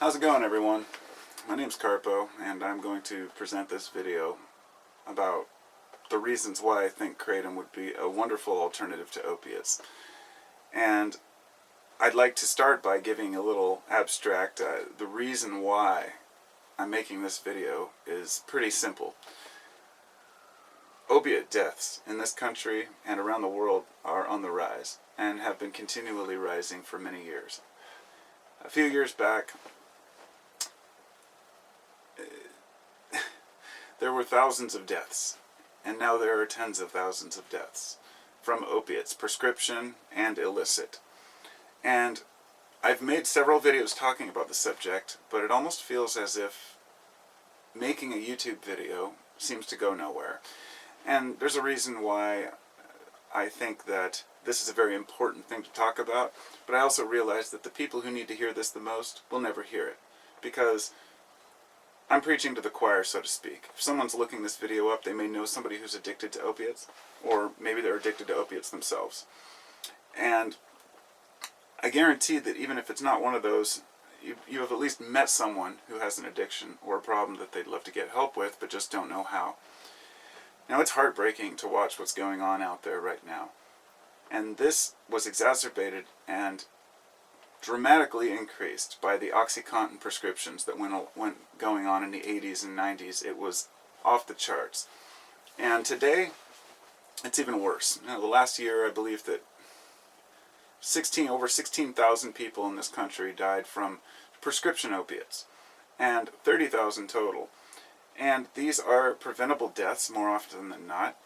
How's it going, everyone? My name's Carpo, and I'm going to present this video about the reasons why I think Kratom would be a wonderful alternative to opiates. And I'd like to start by giving a little abstract. The reason why I'm making this video is pretty simple. Opiate deaths in this country and around the world are on the rise, and have been continually rising for many years. A few years back, there were thousands of deaths, and now there are tens of thousands of deaths from opiates, prescription and illicit. And I've made several videos talking about the subject, but it almost feels as if making a YouTube video seems to go nowhere. And there's a reason why I think that this is a very important thing to talk about, but I also realize that the people who need to hear this the most will never hear it, because I'm preaching to the choir, so to speak. If someone's looking this video up, they may know somebody who's addicted to opiates, or maybe they're addicted to opiates themselves. And I guarantee that even if it's not one of those, you have at least met someone who has an addiction or a problem that they'd love to get help with, but just don't know how. Now, it's heartbreaking to watch what's going on out there right now. And this was exacerbated and dramatically increased by the OxyContin prescriptions that went going on in the 80s and 90s. It was off the charts. And today, it's even worse. The last year, I believe that over 16,000 people in this country died from prescription opiates, and 30,000 total. And these are preventable deaths more often than not.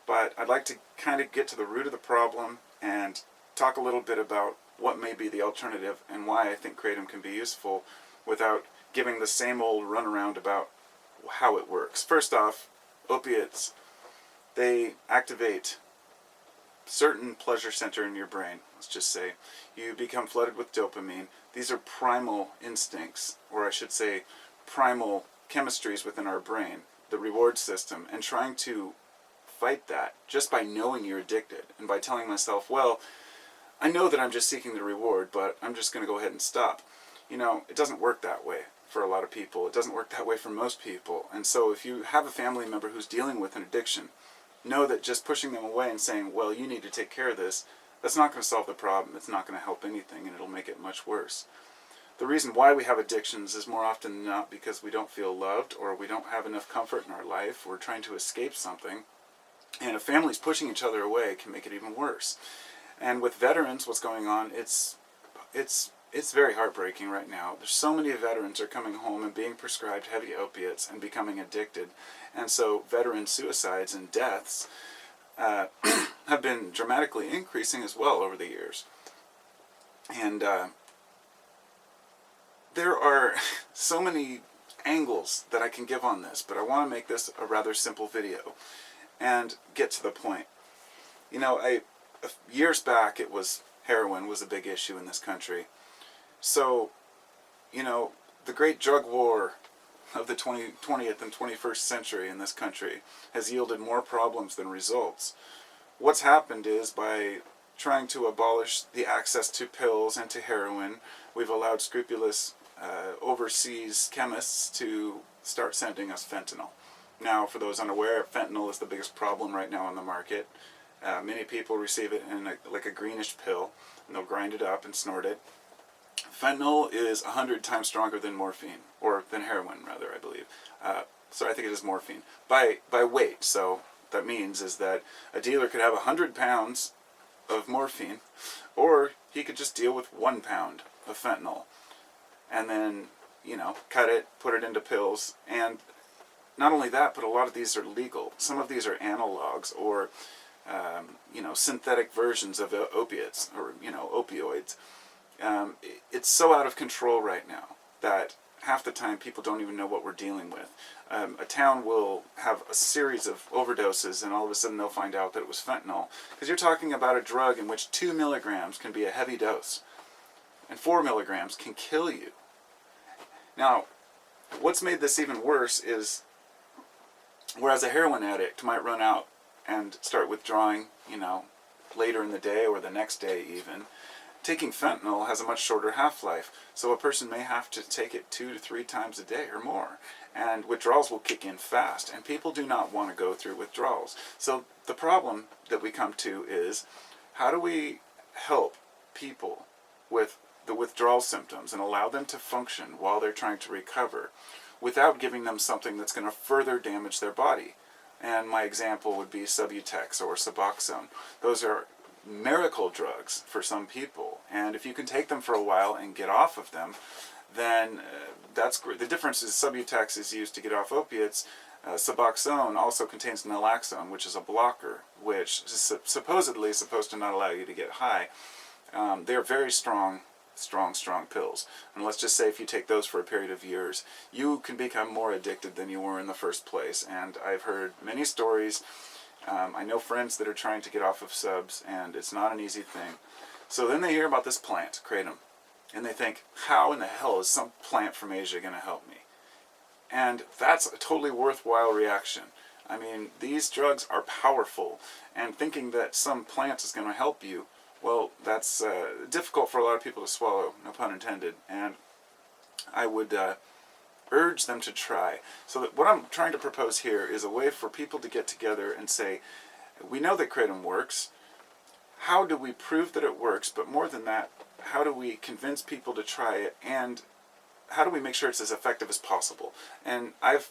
But I'd like to kind of get to the root of the problem and talk a little bit about what may be the alternative and why I think Kratom can be useful without giving the same old runaround about how it works. First off, opiates, they activate certain pleasure center in your brain. Let's just say you become flooded with dopamine. These are primal instincts, or I should say primal chemistries within our brain, the reward system, and trying to fight that just by knowing you're addicted and by telling myself, well, I know that I'm just seeking the reward, but I'm just going to go ahead and stop. It doesn't work that way for a lot of people. It doesn't work that way for most people. And so if you have a family member who's dealing with an addiction, know that just pushing them away and saying, well, you need to take care of this, that's not going to solve the problem. It's not going to help anything, and it'll make it much worse. The reason why we have addictions is more often than not because we don't feel loved, or we don't have enough comfort in our life. We're trying to escape something. And if families pushing each other away can make it even worse. And with veterans, what's going on, it's very heartbreaking right now. There's so many veterans are coming home and being prescribed heavy opiates and becoming addicted. And so veteran suicides and deaths have been dramatically increasing as well over the years. And there are so many angles that I can give on this, but I want to make this a rather simple video and get to the point. Years back, heroin was a big issue in this country. So, the great drug war of the 20th and 21st century in this country has yielded more problems than results. What's happened is, by trying to abolish the access to pills and to heroin, we've allowed scrupulous overseas chemists to start sending us fentanyl. Now, for those unaware, fentanyl is the biggest problem right now on the market. Many people receive it in like a greenish pill, and they'll grind it up and snort it. Fentanyl is 100 times stronger than morphine, or than heroin, rather, I believe. So I think it is morphine, by weight. So that means is that a dealer could have 100 pounds of morphine, or he could just deal with 1 pound of fentanyl, and then, cut it, put it into pills. And not only that, but a lot of these are legal. Some of these are analogs, or synthetic versions of opiates, or opioids. It's so out of control right now that half the time people don't even know what we're dealing with. A town will have a series of overdoses, and all of a sudden they'll find out that it was fentanyl, because you're talking about a drug in which 2 milligrams can be a heavy dose, and 4 milligrams can kill you. Now, what's made this even worse is, whereas a heroin addict might run out and start withdrawing, later in the day or the next day even, Taking fentanyl has a much shorter half-life, so a person may have to take it 2 to 3 times a day or more. And withdrawals will kick in fast, and people do not want to go through withdrawals. So the problem that we come to is, how do we help people with the withdrawal symptoms and allow them to function while they're trying to recover without giving them something that's going to further damage their body? And my example would be Subutex or Suboxone. Those are miracle drugs for some people, and if you can take them for a while and get off of them, then that's great. The difference is Subutex is used to get off opiates. Suboxone also contains naloxone, which is a blocker, which is supposedly supposed to not allow you to get high. They're very strong pills. And let's just say if you take those for a period of years, you can become more addicted than you were in the first place. And I've heard many stories. I know friends that are trying to get off of subs, and it's not an easy thing. So then they hear about this plant, Kratom, and they think, how in the hell is some plant from Asia going to help me? And that's a totally worthwhile reaction. I mean, these drugs are powerful, and thinking that some plant is going to help you, well, that's difficult for a lot of people to swallow, no pun intended. And I would urge them to try. So that what I'm trying to propose here is a way for people to get together and say, we know that Kratom works. How do we prove that it works? But more than that, how do we convince people to try it? And how do we make sure it's as effective as possible? And I've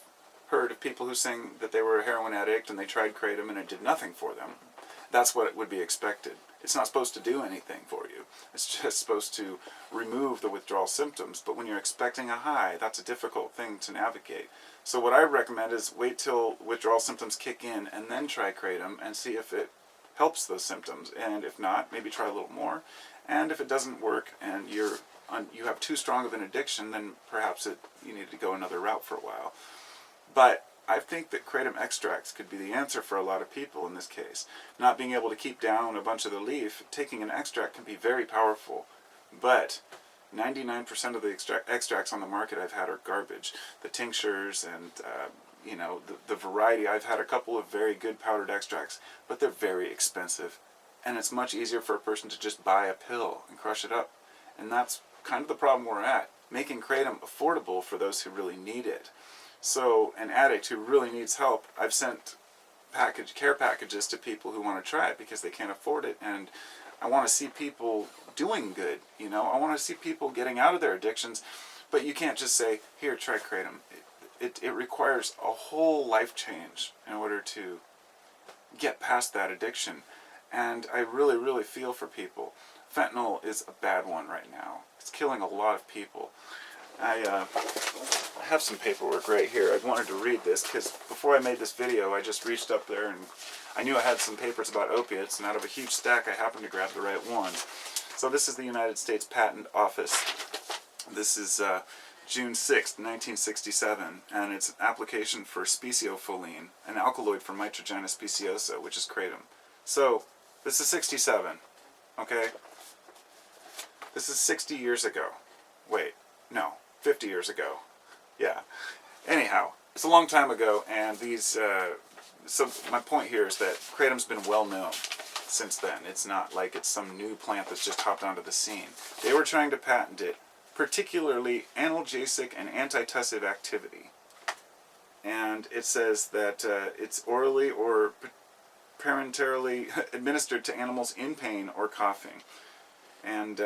heard of people who saying that they were a heroin addict and they tried Kratom and it did nothing for them. That's what would be expected. It's not supposed to do anything for you. It's just supposed to remove the withdrawal symptoms. But when you're expecting a high, that's a difficult thing to navigate. So what I recommend is wait till withdrawal symptoms kick in and then try Kratom and see if it helps those symptoms. And if not, maybe try a little more. And if it doesn't work and you have too strong of an addiction, then perhaps you need to go another route for a while. But I think that Kratom extracts could be the answer for a lot of people in this case. Not being able to keep down a bunch of the leaf, taking an extract can be very powerful. But 99% of the extracts on the market I've had are garbage. The tinctures and the variety. I've had a couple of very good powdered extracts, but they're very expensive. And it's much easier for a person to just buy a pill and crush it up. And that's kind of the problem we're at. Making Kratom affordable for those who really need it. So an addict who really needs help, I've sent care packages to people who want to try it because they can't afford it, and I want to see people doing good. I want to see people getting out of their addictions, but you can't just say, here, try Kratom. It requires a whole life change in order to get past that addiction, and I really, really feel for people. Fentanyl is a bad one right now. It's killing a lot of people. I have some paperwork right here. I wanted to read this because before I made this video, I just reached up there and I knew I had some papers about opiates, and out of a huge stack, I happened to grab the right one. So this is the United States Patent Office. This is June 6th, 1967, and it's an application for speciophyllene, an alkaloid for mitragyna speciosa, which is Kratom. So this is 67, okay? This is 60 years ago. Wait, no. 50 years ago. Yeah. Anyhow, it's a long time ago, and so my point here is that Kratom's been well known since then. It's not like it's some new plant that's just hopped onto the scene. They were trying to patent it, particularly analgesic and antitussive activity. And it says that it's orally or parenterally administered to animals in pain or coughing. And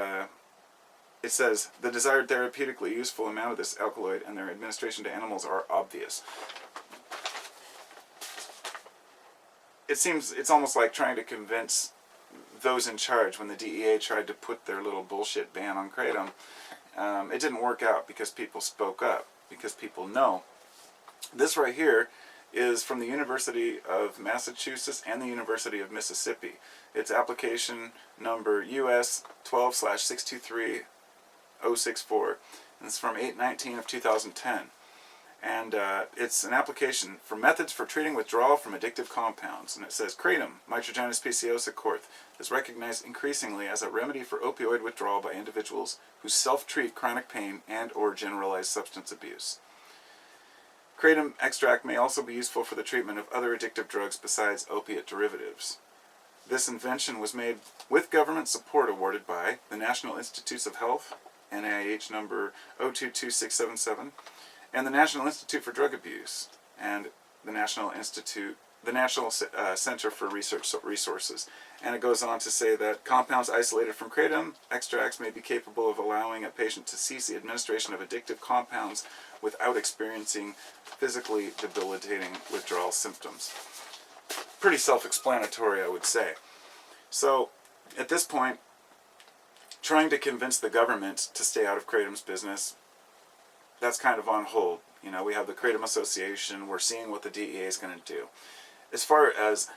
it says, the desired therapeutically useful amount of this alkaloid and their administration to animals are obvious. It's almost like trying to convince those in charge when the DEA tried to put their little bullshit ban on Kratom. It didn't work out because people spoke up, because people know. This right here is from the University of Massachusetts and the University of Mississippi. It's application number US 12/623 064, and it's from 8/19 of 2010, and it's an application for methods for treating withdrawal from addictive compounds, and it says Kratom, mitragyna speciosa Korth, is recognized increasingly as a remedy for opioid withdrawal by individuals who self-treat chronic pain and or generalized substance abuse. Kratom extract may also be useful for the treatment of other addictive drugs besides opiate derivatives. This invention was made with government support awarded by the National Institutes of Health, NIH number 022677, and the National Institute for Drug Abuse, and the National Center for Research Resources. And it goes on to say that compounds isolated from kratom extracts may be capable of allowing a patient to cease the administration of addictive compounds without experiencing physically debilitating withdrawal symptoms. Pretty self-explanatory, I would say. So, at this point, trying to convince the government to stay out of kratom's business, that's kind of on hold. You know, we have the Kratom Association, we're seeing what the DEA is going to do. As far as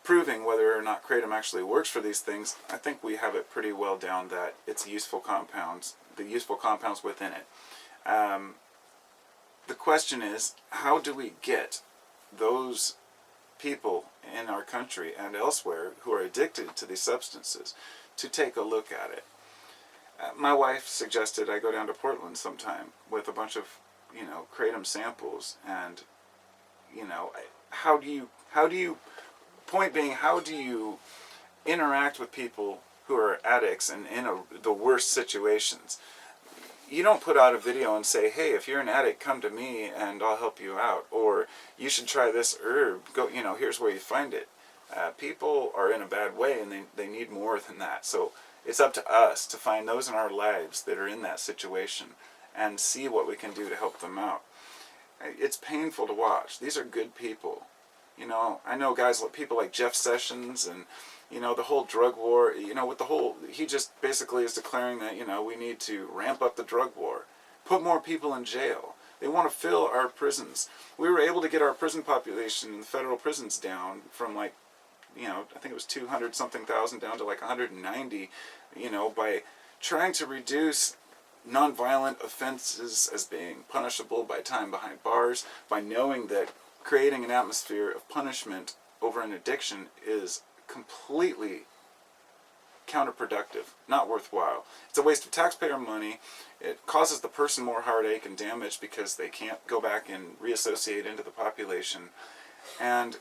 proving whether or not kratom actually works for these things, I think we have it pretty well down that it's useful compounds, the useful compounds within it. The question is, how do we get those people in our country and elsewhere who are addicted to these substances to take a look at it? My wife suggested I go down to Portland sometime with a bunch of, kratom samples, and, how do you, point being, how do you interact with people who are addicts and in the worst situations? You don't put out a video and say, hey, if you're an addict, come to me and I'll help you out. Or you should try this herb. Go, here's where you find it. People are in a bad way and they need more than that. So it's up to us to find those in our lives that are in that situation and see what we can do to help them out. It's painful to watch. These are good people. I know guys like people like Jeff Sessions and the whole drug war, with the whole, he just basically is declaring that, we need to ramp up the drug war, put more people in jail. They want to fill our prisons. We were able to get our prison population in the federal prisons down from I think it was 200 something thousand down to 190, by trying to reduce nonviolent offenses as being punishable by time behind bars, by knowing that creating an atmosphere of punishment over an addiction is completely counterproductive, not worthwhile. It's a waste of taxpayer money. It causes the person more heartache and damage because they can't go back and reassociate into the population. And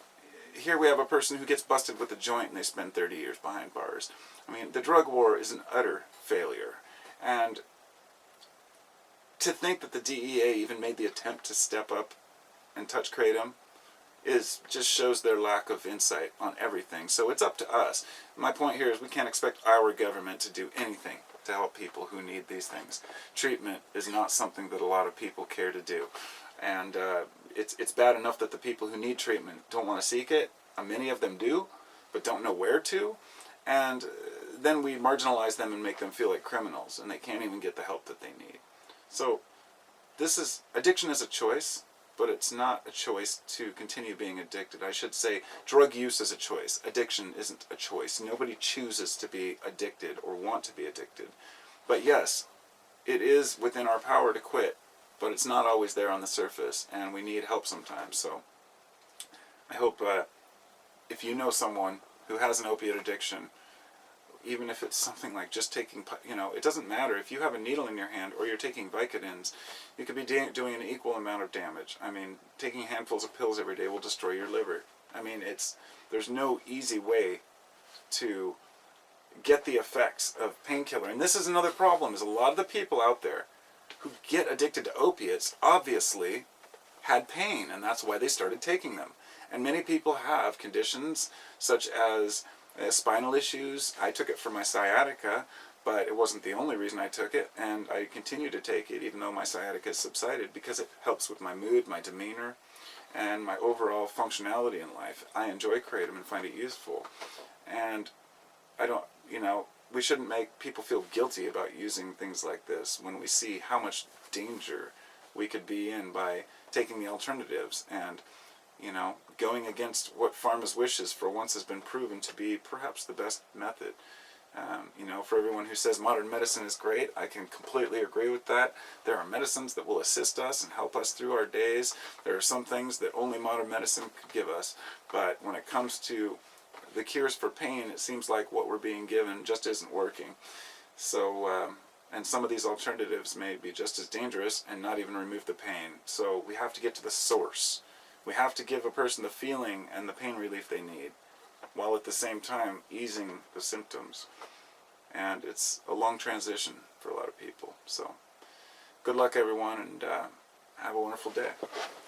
here we have a person who gets busted with a joint and they spend 30 years behind bars. I mean, the drug war is an utter failure. And to think that the DEA even made the attempt to step up and touch kratom just shows their lack of insight on everything. So it's up to us. My point here is we can't expect our government to do anything to help people who need these things. Treatment is not something that a lot of people care to do. And it's bad enough that the people who need treatment don't want to seek it. Many of them do, but don't know where to. And then we marginalize them and make them feel like criminals, and they can't even get the help that they need. So addiction is a choice, but it's not a choice to continue being addicted. I should say drug use is a choice. Addiction isn't a choice. Nobody chooses to be addicted or want to be addicted. But yes, it is within our power to quit, but it's not always there on the surface, and we need help sometimes. So I hope if you know someone who has an opiate addiction, even if it's something like just taking, it doesn't matter. If you have a needle in your hand or you're taking Vicodins, you could be doing an equal amount of damage. I mean, taking handfuls of pills every day will destroy your liver. I mean, there's no easy way to get the effects of painkiller. And this is another problem, is a lot of the people out there who get addicted to opiates obviously had pain, and that's why they started taking them. And many people have conditions such as spinal issues. I took it for my sciatica, but it wasn't the only reason I took it, and I continue to take it even though my sciatica has subsided, because it helps with my mood, my demeanor, and my overall functionality in life. I enjoy kratom and find it useful. And we shouldn't make people feel guilty about using things like this when we see how much danger we could be in by taking the alternatives. And going against what pharma's wishes for once has been proven to be perhaps the best method. For everyone who says modern medicine is great, I can completely agree with that. There are medicines that will assist us and help us through our days. There are some things that only modern medicine could give us. But when it comes to the cures for pain, it seems like what we're being given just isn't working. So, and some of these alternatives may be just as dangerous and not even remove the pain. So we have to get to the source. We have to give a person the feeling and the pain relief they need. while at the same time easing the symptoms. And it's a long transition for a lot of people. So good luck, everyone, and have a wonderful day.